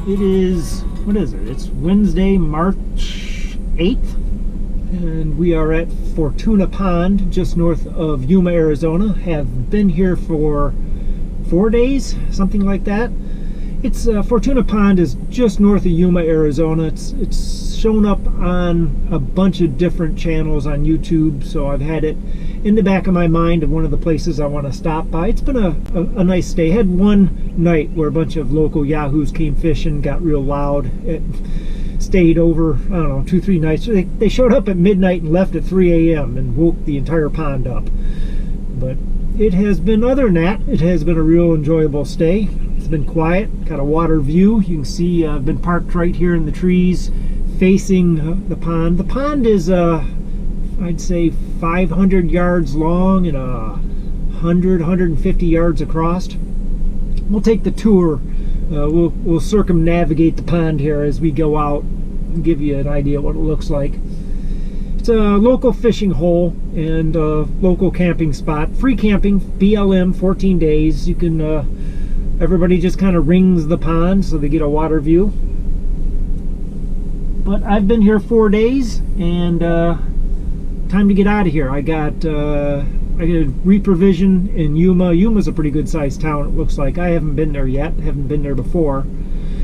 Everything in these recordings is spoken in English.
It is, what is it? It's Wednesday, March 8th, and we are at Fortuna Pond, just north of Yuma, Arizona. Have been here for 4 days, something like that. It's Fortuna Pond is just north of Yuma, Arizona. It's shown up on a bunch of different channels on YouTube, so I've had it in the back of my mind of one of the places I want to stop by. It's been a nice stay. I had one night where a bunch of local yahoos came fishing, got real loud. It stayed over, I don't know, 2-3 nights. They showed up at midnight and left at 3 a.m. and woke the entire pond up. But it has been, other than that, it has been a real enjoyable stay. It's been quiet, got a water view. You can see I've been parked right here in the trees facing the pond. The pond is, I'd say 500 yards long and 150 yards across. We'll take the tour. We'll circumnavigate the pond here as we go out and give you an idea what it looks like. It's a local fishing hole and a local camping spot. Free camping, BLM, 14 days. You can, everybody just kind of rings the pond so they get a water view. But I've been here 4 days and time to get out of here. I got reprovision in Yuma. Yuma's a pretty good sized town, it looks like. I haven't been there yet, haven't been there before.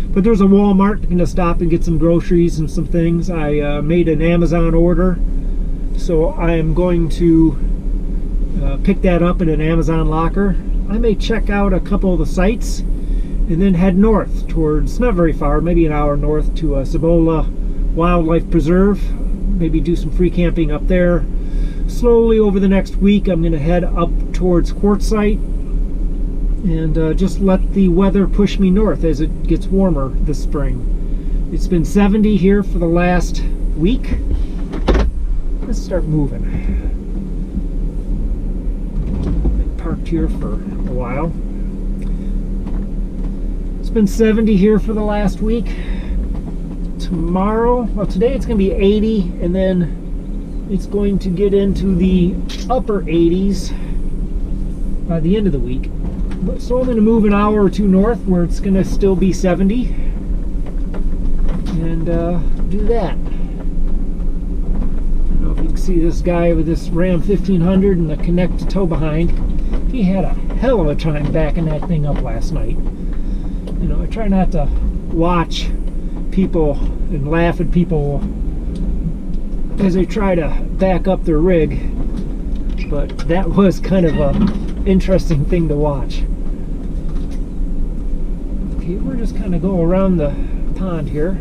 But there's a Walmart. I'm gonna stop and get some groceries and some things. I made an Amazon order, so I am going to pick that up in an Amazon locker. I may check out a couple of the sites and then head north towards, not very far, maybe an hour north, to Cibola Wildlife Preserve. Maybe do some free camping up there. Slowly over the next week I'm going to head up towards Quartzsite and just let the weather push me north as it gets warmer this spring. It's been 70 here for the last week. Let's start moving. Been parked here for a while. It's been 70 here for the last week. Tomorrow, well, today it's going to be 80, and then it's going to get into the upper 80s by the end of the week. So I'm going to move an hour or two north where it's going to still be 70 and do that. I don't know if you can see this guy with this Ram 1500 and the connect tow behind. He had a hell of a time backing that thing up last night. You know, I try not to watch people and laugh at people as they try to back up their rig, but that was kind of a interesting thing to watch. Okay, we're just kind of go around the pond here.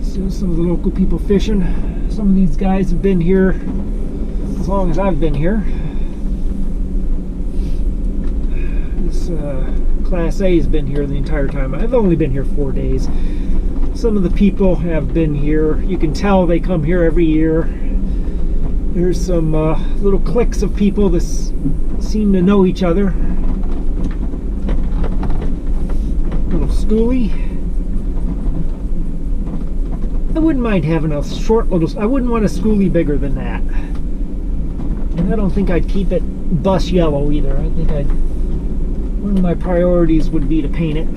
See some of the local people fishing. Some of these guys have been here as long as I've been here. Class A has been here the entire time. I've only been here 4 days. Some of the people have been here. You can tell they come here every year. There's some little cliques of people that seem to know each other. Little schoolie. I wouldn't mind having a short little, I wouldn't want a schoolie bigger than that. And I don't think I'd keep it bus yellow either. I think one of my priorities would be to paint it.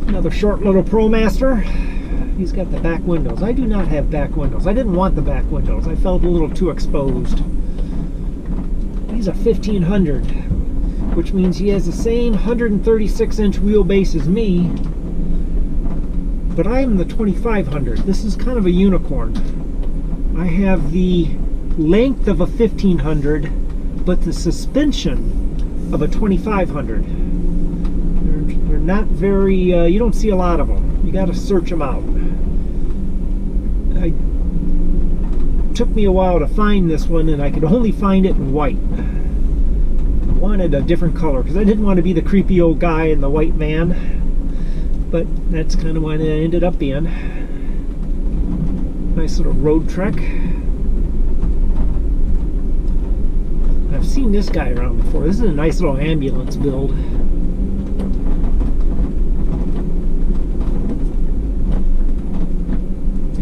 Another short little ProMaster. He's got the back windows. I do not have back windows. I didn't want the back windows. I felt a little too exposed. He's a 1500, which means he has the same 136-inch wheelbase as me, but I am the 2500. This is kind of a unicorn. I have the length of a 1500, but the suspension of a 2500. They're not very, you don't see a lot of them. You got to search them out. It took me a while to find this one, and I could only find it in white. I wanted a different color because I didn't want to be the creepy old guy in the white van, but that's kind of what it ended up being. Nice little road trek. I've seen this guy around before. This is a nice little ambulance build.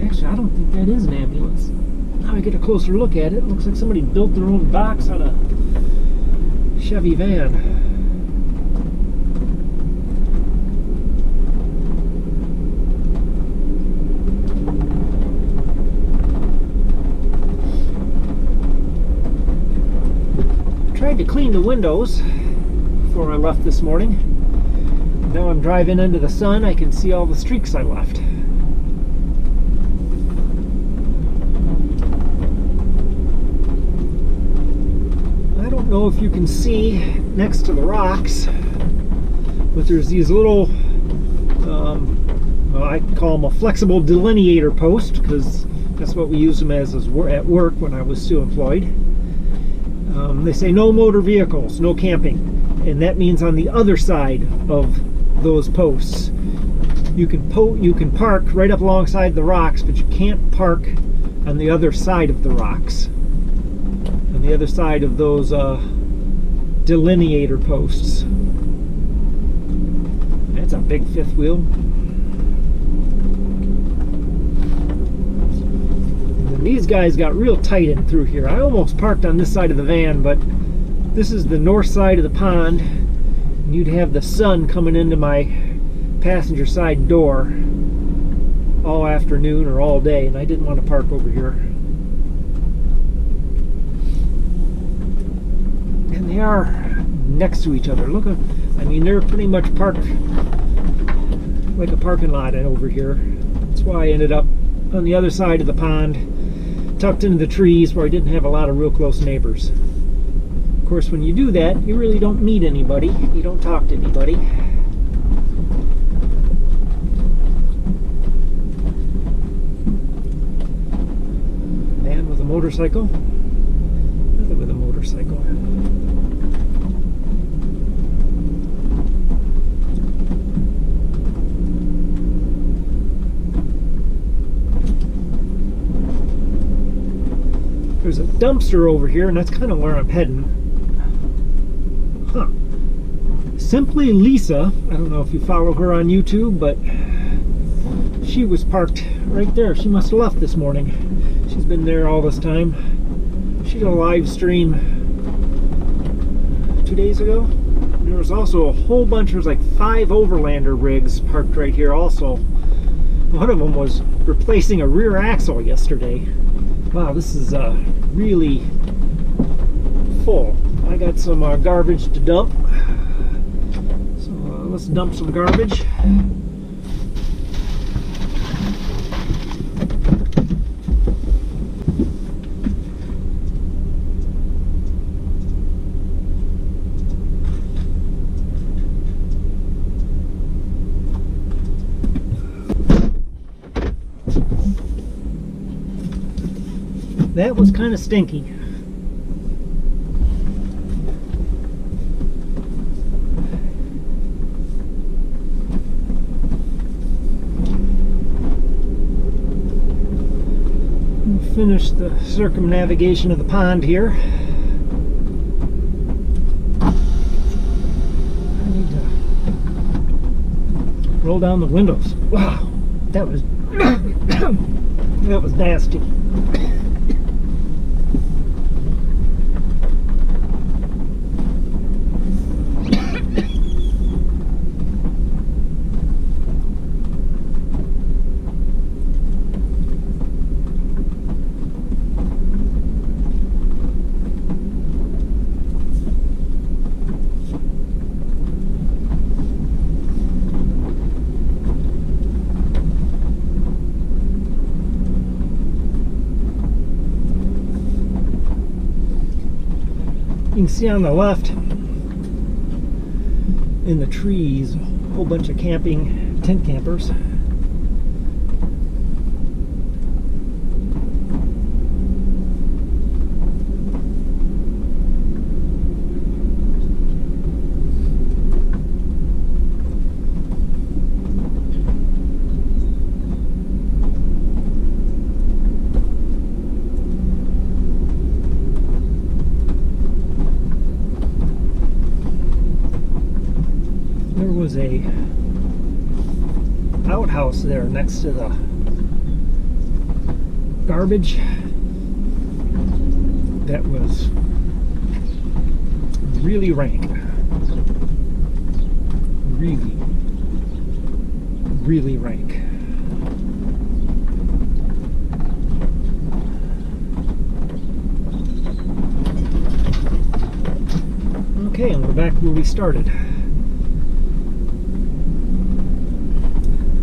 Actually, I don't think that is an ambulance. Now I get a closer look at it. It looks like somebody built their own box on a Chevy van. Tried to clean the windows before I left this morning. Now I'm driving into the sun. I can see all the streaks I left. I don't know if you can see next to the rocks, but there's these little, well, I call them a flexible delineator post, because that's what we used them as at work when I was still employed. They say no motor vehicles, no camping, and that means on the other side of those posts. You can park right up alongside the rocks, but you can't park on the other side of the rocks, on the other side of those delineator posts. That's a big fifth wheel. These guys got real tight in through here. I almost parked on this side of the van, but this is the north side of the pond, and you'd have the sun coming into my passenger side door all afternoon or all day, and I didn't want to park over here. And they are next to each other. Look, I mean, they're pretty much parked like a parking lot over here. That's why I ended up on the other side of the pond, tucked into the trees where I didn't have a lot of real close neighbors. Of course, when you do that, you really don't meet anybody. You don't talk to anybody. Man with a motorcycle. Another with a motorcycle. There's a dumpster over here, and that's kind of where I'm heading. Huh. Simply Lisa, I don't know if you follow her on YouTube, but she was parked right there. She must have left this morning. She's been there all this time. She did a live stream 2 days ago. There was also a whole bunch, there was like 5 overlander rigs parked right here also. One of them was replacing a rear axle yesterday. Wow, this is really full. I got some garbage to dump. So let's dump some garbage. That was kind of stinky. We'll finish the circumnavigation of the pond here. I need to roll down the windows. Wow, that was that was nasty. You can see on the left in the trees a whole bunch of camping tent campers. Was a outhouse there next to the garbage that was really rank. Really, really rank. Okay, and we're back where we started.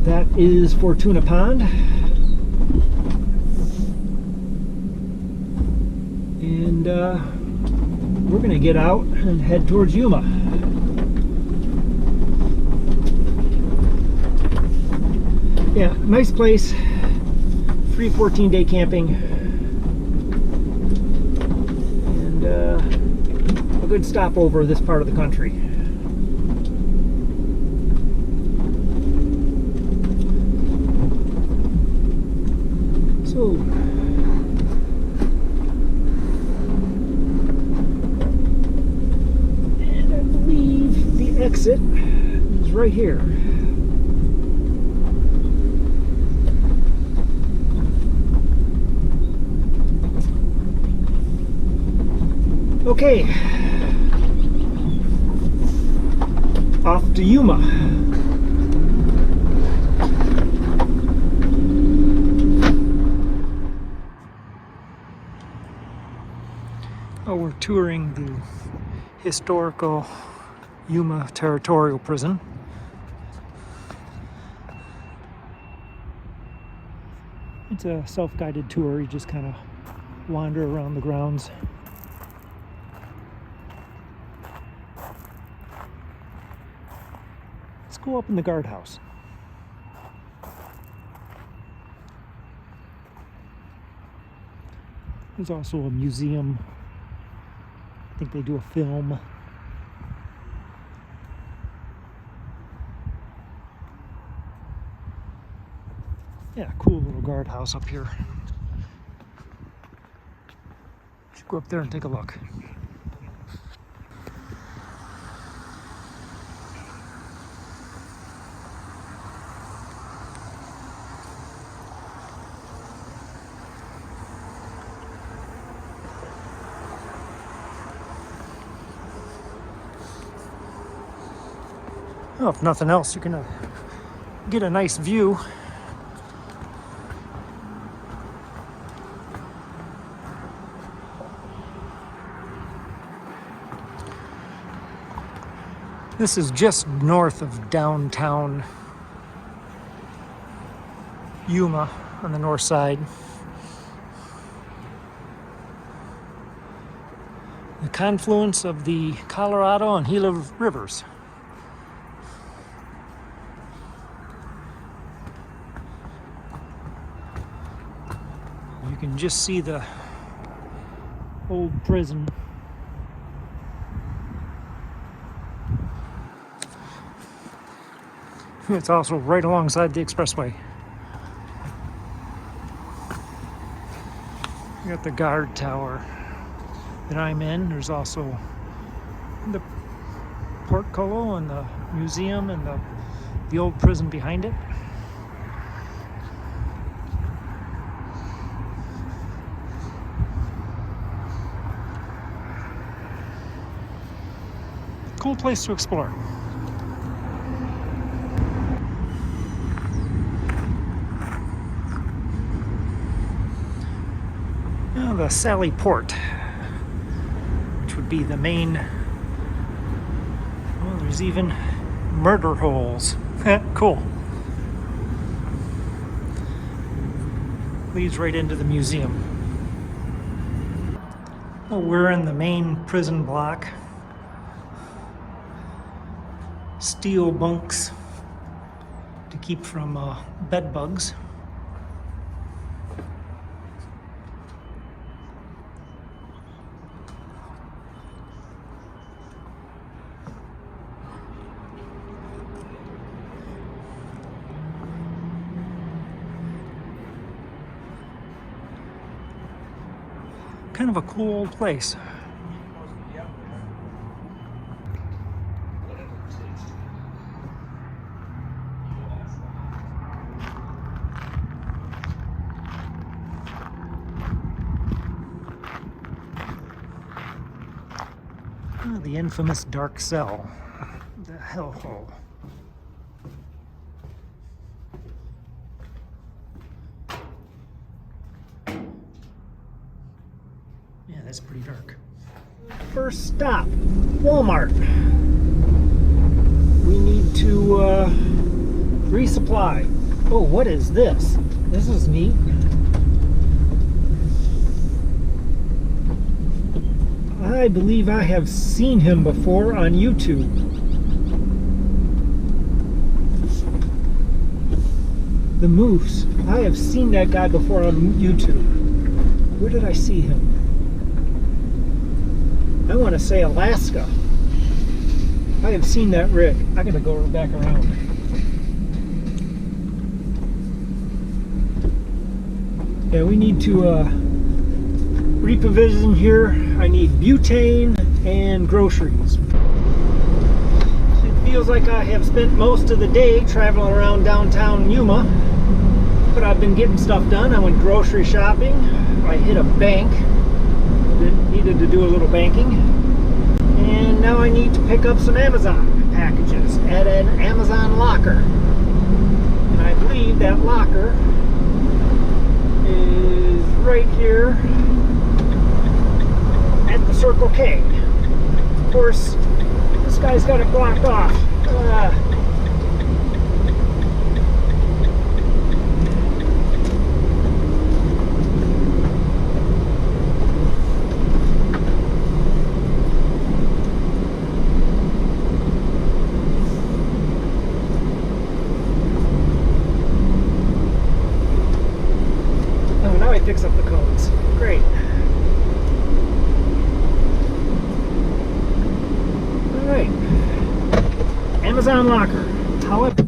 That is Fortuna Pond. And we're going to get out and head towards Yuma. Yeah, nice place. Free 14-day camping. And a good stopover this part of the country. So, and I believe the exit is right here. Okay, off to Yuma. Oh, we're touring the historical Yuma Territorial prison. It's a self-guided tour. You just kind of wander around the grounds. Let's go up in the guardhouse. There's also a museum. I think they do a film. Yeah, cool little guardhouse up here. Should go up there and take a look. Well, if nothing else, you can get a nice view. This is just north of downtown Yuma on the north side. The confluence of the Colorado and Gila rivers. You can just see the old prison. It's also right alongside the expressway. You got the guard tower that I'm in. There's also the portcullis and the museum and the old prison behind it. Cool place to explore. Now the Sally Port, which would be the main. Well, there's even murder holes. Cool. Leads right into the museum. Well, we're in the main prison block. Steel bunks to keep from bed bugs. Kind of a cool old place. The infamous dark cell. The hellhole. Yeah, that's pretty dark. First stop, Walmart. We need to resupply. Oh, what is this? This is neat. I believe I have seen him before on YouTube. The Moose. I have seen that guy before on YouTube. Where did I see him? I want to say Alaska. I have seen that rig. I gotta go back around. Yeah, we need to reprovision here. I need butane and groceries. It feels like I have spent most of the day traveling around downtown Yuma, but I've been getting stuff done. I went grocery shopping. I hit a bank. Needed to do a little banking. And now I need to pick up some Amazon packages at an Amazon locker. And I believe that locker is right here at the Circle K. Of course, this guy's got it blocked off. Picks up the codes. Great. Alright. Amazon locker. However,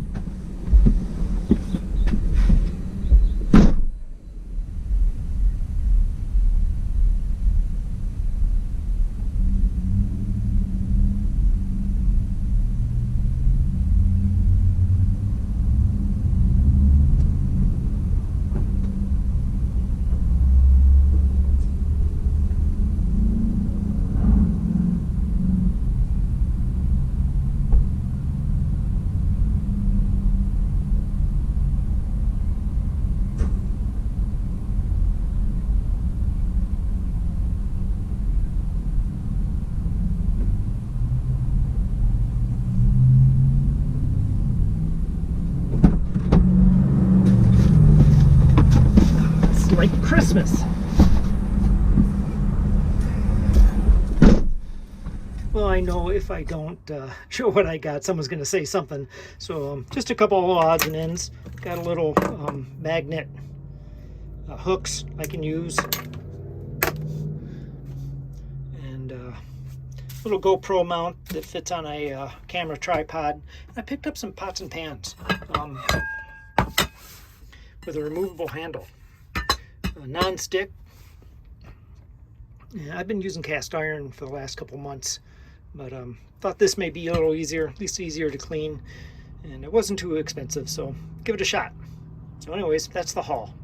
like Christmas. Well, I know if I don't show what I got, someone's going to say something. So just a couple of odds and ends. Got a little magnet hooks I can use. And a little GoPro mount that fits on a camera tripod. I picked up some pots and pans with a removable handle. Non-stick. Yeah, I've been using cast iron for the last couple months, but thought this may be a little easier, at least easier to clean, and it wasn't too expensive, so give it a shot. So anyways, that's the haul.